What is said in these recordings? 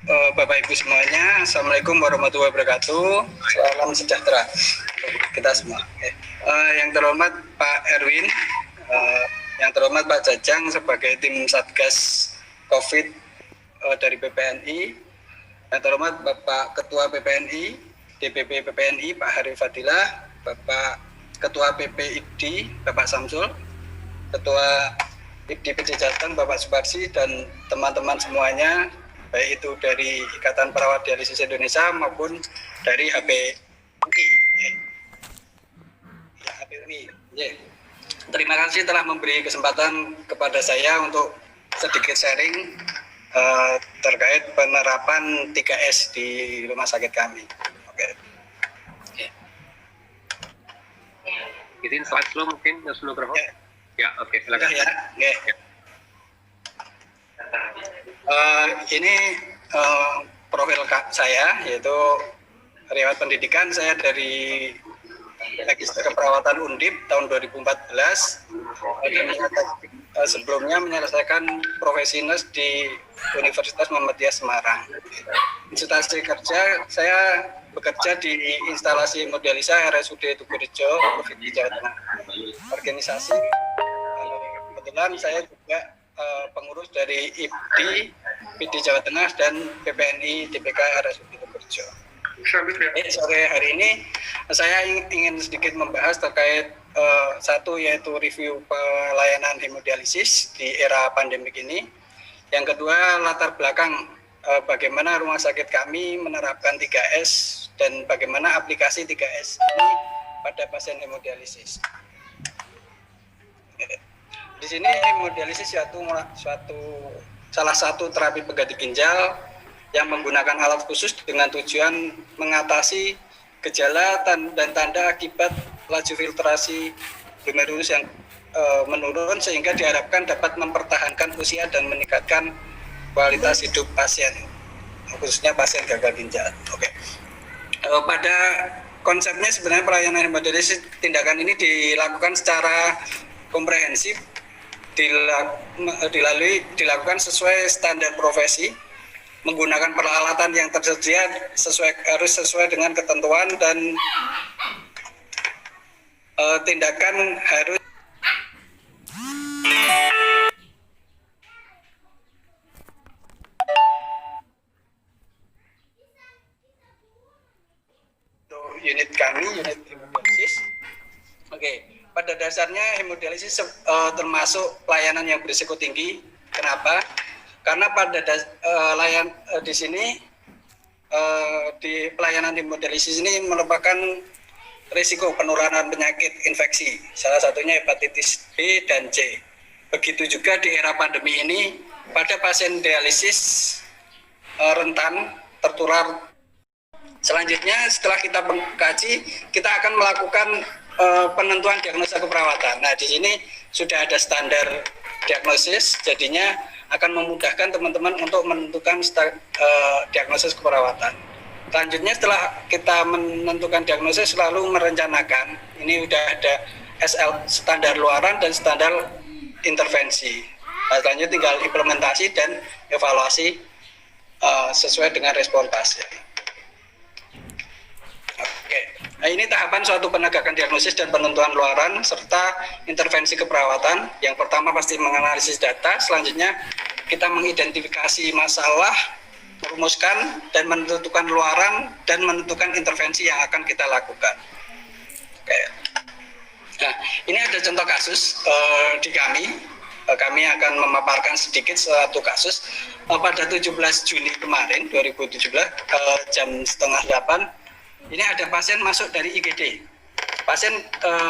Bapak Ibu semuanya, Assalamualaikum warahmatullahi wabarakatuh. Salam sejahtera kita semua. Yang terhormat Pak Erwin, yang terhormat Pak Jajang sebagai tim Satgas COVID dari PPNI, yang terhormat Bapak Ketua PPNI, DPP PPNI Pak Harif Fadilah, Bapak Ketua PPID Bapak Samsul, Ketua IPD PD Jateng Bapak Suparsi, dan teman-teman semuanya, baik itu dari Ikatan Perawat Dialisis Indonesia maupun dari HPUI. Terima kasih telah memberi kesempatan kepada saya untuk sedikit sharing terkait penerapan 3S di rumah sakit kami. Izin slide slow mungkin yang sudah berapa? Ya, oke, silakan. Ini profil saya, yaitu riwayat pendidikan saya dari Magister Keperawatan Undip tahun 2014 dan sebelumnya menyelesaikan profesi nurse di Universitas Muhammadiyah Semarang. Instansi kerja saya bekerja di instalasi hemodialisa RSUD Tugurejo, Provinsi Jawa Tengah. Organisasi kebetulan saya juga pengurus dari IPD, PD Jawa Tengah, dan PPNI DPK RSUD Tugurejo. Sore hari ini saya ingin sedikit membahas terkait satu, yaitu review pelayanan hemodialisis di era pandemik ini. Yang kedua, latar belakang bagaimana rumah sakit kami menerapkan 3S dan bagaimana aplikasi 3S ini pada pasien hemodialisis. Di sini hemodialisis salah satu terapi pengganti ginjal yang menggunakan alat khusus dengan tujuan mengatasi gejala dan tanda akibat laju filtrasi glomerulus yang menurun, sehingga diharapkan dapat mempertahankan usia dan meningkatkan kualitas hidup pasien, khususnya pasien gagal ginjal. Pada konsepnya sebenarnya pelayanan hemodialisis, tindakan ini dilakukan secara komprehensif, dilakukan sesuai standar profesi, menggunakan peralatan yang tersedia harus sesuai dengan ketentuan, dan tindakan harus unit kami, unit hemodialisis. Pada dasarnya hemodialisis termasuk pelayanan yang berisiko tinggi. Kenapa? Karena pada di sini di pelayanan hemodialisis ini merupakan risiko penularan penyakit infeksi, salah satunya hepatitis B dan C. Begitu juga di era pandemi ini, pada pasien dialisis rentan tertular. Selanjutnya, setelah kita mengkaji, kita akan melakukan penentuan diagnosa keperawatan. Nah, di sini sudah ada standar diagnosis, jadinya akan memudahkan teman-teman untuk menentukan diagnosis keperawatan. Selanjutnya, setelah kita menentukan diagnosis, selalu merencanakan. Ini sudah ada SL, standar luaran dan standar intervensi. Nah, selanjutnya tinggal implementasi dan evaluasi sesuai dengan respon pasien. Nah, ini tahapan suatu penegakan diagnosis dan penentuan luaran serta intervensi keperawatan. Yang pertama pasti menganalisis data, selanjutnya kita mengidentifikasi masalah, merumuskan dan menentukan luaran dan menentukan intervensi yang akan kita lakukan. Nah, ini ada contoh kasus di kami. Kami akan memaparkan sedikit suatu kasus pada 17 Juni kemarin 2017 jam 7:30. Ini ada pasien masuk dari IGD. Pasien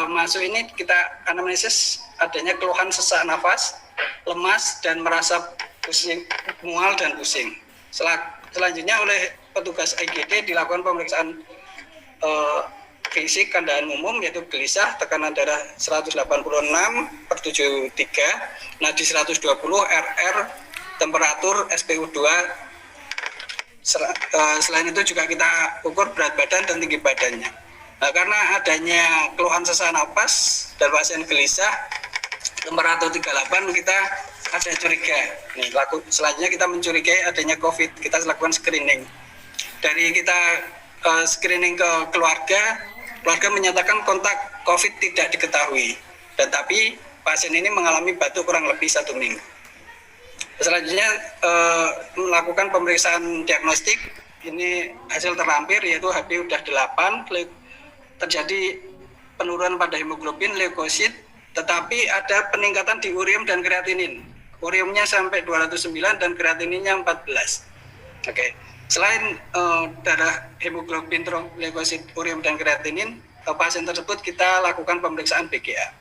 masuk ini kita anamnesis adanya keluhan sesak nafas, lemas, dan merasa pusing, mual dan pusing. Selanjutnya oleh petugas IGD dilakukan pemeriksaan fisik kandaan umum, yaitu gelisah, tekanan darah 186/73. Nah, di 120 RR, temperatur SpO2. Selain itu juga kita ukur berat badan dan tinggi badannya. Nah, karena adanya keluhan sesak napas dan pasien gelisah, temperatur 38, kita ada curiga. Nih, selanjutnya kita mencurigai adanya COVID, kita lakukan screening. Dari kita screening ke keluarga menyatakan kontak COVID tidak diketahui. Dan tapi pasien ini mengalami batuk kurang lebih 1 minggu. Selanjutnya melakukan pemeriksaan diagnostik. Ini hasil terlampir yaitu HB udah 8, terjadi penurunan pada hemoglobin, leukosit, tetapi ada peningkatan di ureum dan kreatinin. Ureumnya sampai 209 dan kreatininnya 14. Oke. Selain darah hemoglobin, leukosit, ureum dan kreatinin, pasien tersebut kita lakukan pemeriksaan BGA.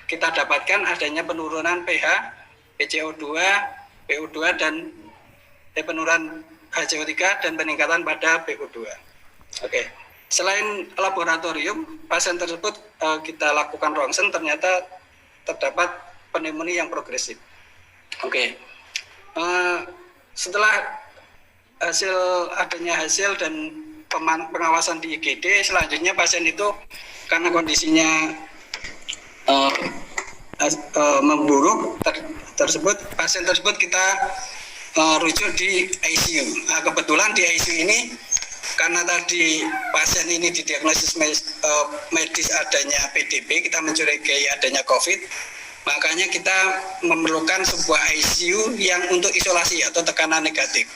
Kita dapatkan adanya penurunan pH, PCO2, PO2 dan penurunan HCO3 dan peningkatan pada PO2. Oke. Selain laboratorium, pasien tersebut kita lakukan ronsen, ternyata terdapat pneumonia yang progresif. Oke. Setelah adanya hasil dan pengawasan di IGD, selanjutnya pasien itu karena kondisinya memburuk tersebut, pasien tersebut kita rujuk di ICU. Nah, kebetulan di ICU ini karena tadi pasien ini didiagnosis medis adanya PDP, kita mencurigai adanya COVID, makanya kita memerlukan sebuah ICU yang untuk isolasi atau tekanan negatif.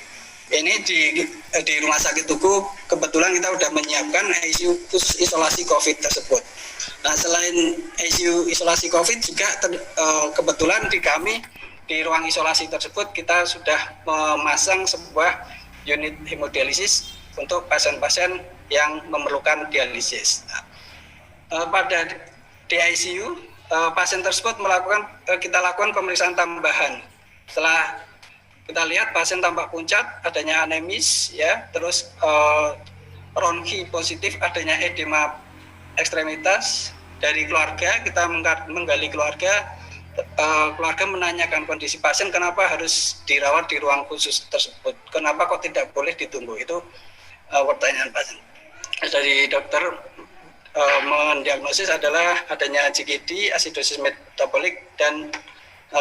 Ini di Rumah Sakit Tugu kebetulan kita sudah menyiapkan ICU khusus isolasi COVID tersebut. Nah, selain ICU isolasi COVID juga kebetulan di kami di ruang isolasi tersebut kita sudah memasang sebuah unit hemodialisis untuk pasien-pasien yang memerlukan dialisis. Nah, pada di ICU pasien tersebut kita lakukan pemeriksaan tambahan. Setelah kita lihat pasien tampak puncak, adanya anemis, ya, terus ronki positif, adanya edema ekstremitas. Dari keluarga kita menggali keluarga menanyakan kondisi pasien, kenapa harus dirawat di ruang khusus tersebut, kenapa kok tidak boleh ditunggu, itu pertanyaan pasien. Dari dokter mendiagnosis adalah adanya CKD, asidosis metabolik, dan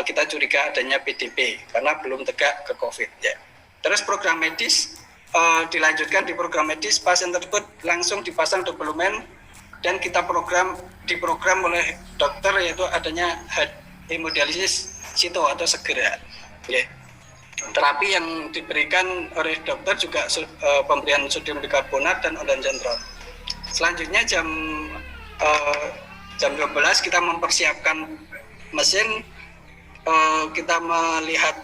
kita curiga adanya PDP karena belum tegak ke COVID. Ya. Terus program medis dilanjutkan di program medis, pasien tersebut langsung dipasang doplumen dan kita diprogram oleh dokter yaitu adanya hemodialisis sito atau segera. Ya. Terapi yang diberikan oleh dokter juga pemberian sodium bikarbonat dan ondansetron. Selanjutnya jam 12 kita mempersiapkan mesin, kita melihat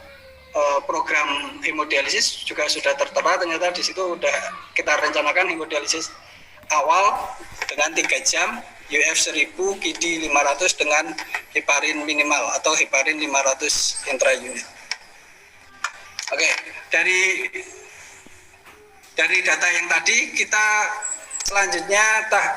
program hemodialisis juga sudah tertera, ternyata di situ sudah kita rencanakan hemodialisis awal dengan 3 jam, UF 1000, QD 500 dengan heparin minimal atau heparin 500 intra-unit. Oke, dari data yang tadi kita selanjutnya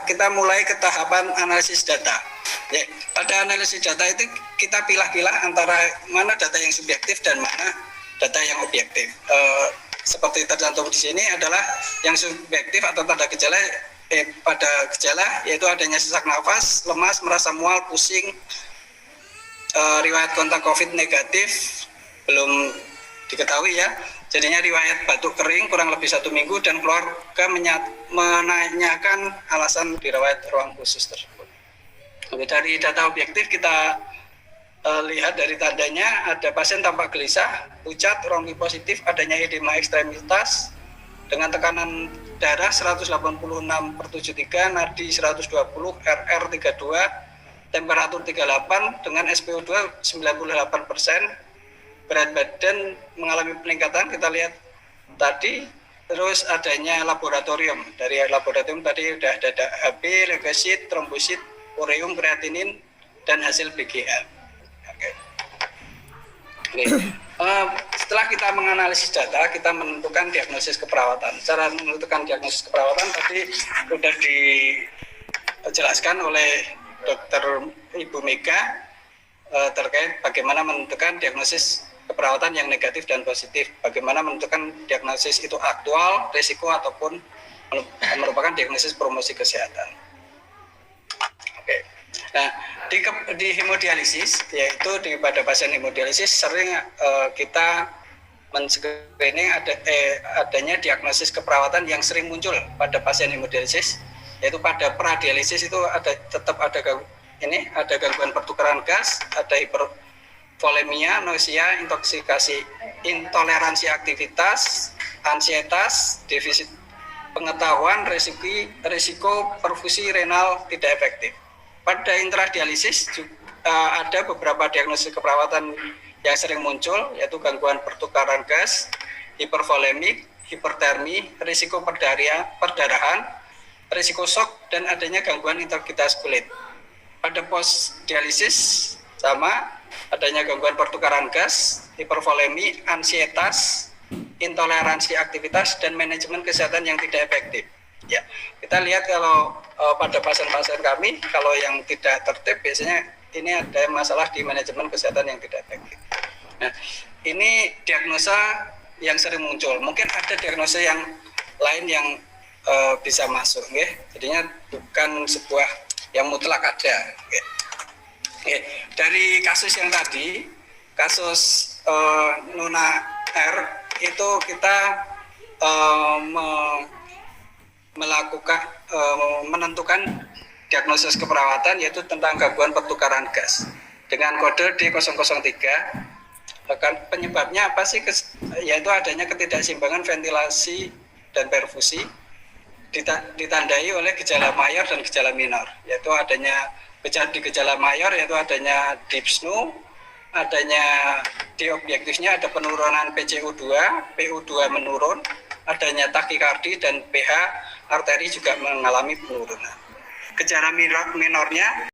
kita mulai ke tahapan analisis data. Ya, pada analisis data itu kita pilah-pilah antara mana data yang subjektif dan mana data yang objektif. Seperti tercantum di sini adalah yang subjektif atau tanda gejala pada gejala yaitu adanya sesak nafas, lemas, merasa mual, pusing, riwayat kontak COVID negatif belum diketahui ya. Jadinya riwayat batuk kering kurang lebih 1 minggu dan keluarga menanyakan alasan dirawat ruang khusus tersebut. Oke, dari data objektif kita lihat dari tandanya ada pasien tampak gelisah, pucat, ronki positif, adanya edema ekstremitas dengan tekanan darah 186/73, nadi 120, RR 32, temperatur 38 dengan SpO2 98%. Berat badan mengalami peningkatan, kita lihat tadi. Terus adanya laboratorium, dari laboratorium tadi sudah ada HB, leukosit, trombosit, ureum, kreatinin, dan hasil BGA. Oke. Setelah kita menganalisis data, kita menentukan diagnosis keperawatan. Cara menentukan diagnosis keperawatan tadi sudah dijelaskan oleh Dr. Ibu Mega terkait bagaimana menentukan diagnosis keperawatan yang negatif dan positif, bagaimana menentukan diagnosis itu aktual, risiko, ataupun merupakan diagnosis promosi kesehatan. Oke. Nah, di hemodialisis, yaitu pada pasien hemodialisis sering kita men-screening adanya diagnosis keperawatan yang sering muncul pada pasien hemodialisis, yaitu pada pradialisis itu tetap ada gangguan pertukaran gas, ada hipervolemia, nausea, intoleransi aktivitas, ansietas, defisit pengetahuan, risiko perfusi renal tidak efektif. Pada intradialisis ada beberapa diagnosis keperawatan yang sering muncul, yaitu gangguan pertukaran gas, hipervolemik, hipertermi, risiko perdarahan, risiko shock, dan adanya gangguan integritas kulit. Pada postdialisis sama, adanya gangguan pertukaran gas, hipervolemi, ansietas, intoleransi aktivitas, dan manajemen kesehatan yang tidak efektif. Ya, kita lihat kalau pada pasien-pasien kami, kalau yang tidak tertib biasanya ini ada masalah di manajemen kesehatan yang tidak efektif. Nah, ini diagnosa yang sering muncul. Mungkin ada diagnosa yang lain yang bisa masuk, ya. Jadinya bukan sebuah yang mutlak ada. Ya. Ya. Dari kasus yang tadi, kasus Nuna R itu kita menentukan diagnosis keperawatan, yaitu tentang gangguan pertukaran gas dengan kode D003. Penyebabnya apa sih? Yaitu adanya ketidakseimbangan ventilasi dan perfusi, ditandai oleh gejala mayor dan gejala minor, yaitu adanya di gejala mayor yaitu adanya dyspnea, adanya di objektifnya ada penurunan PCO2, PO2 menurun, adanya takikardi, dan pH arteri juga mengalami penurunan. Gejala minornya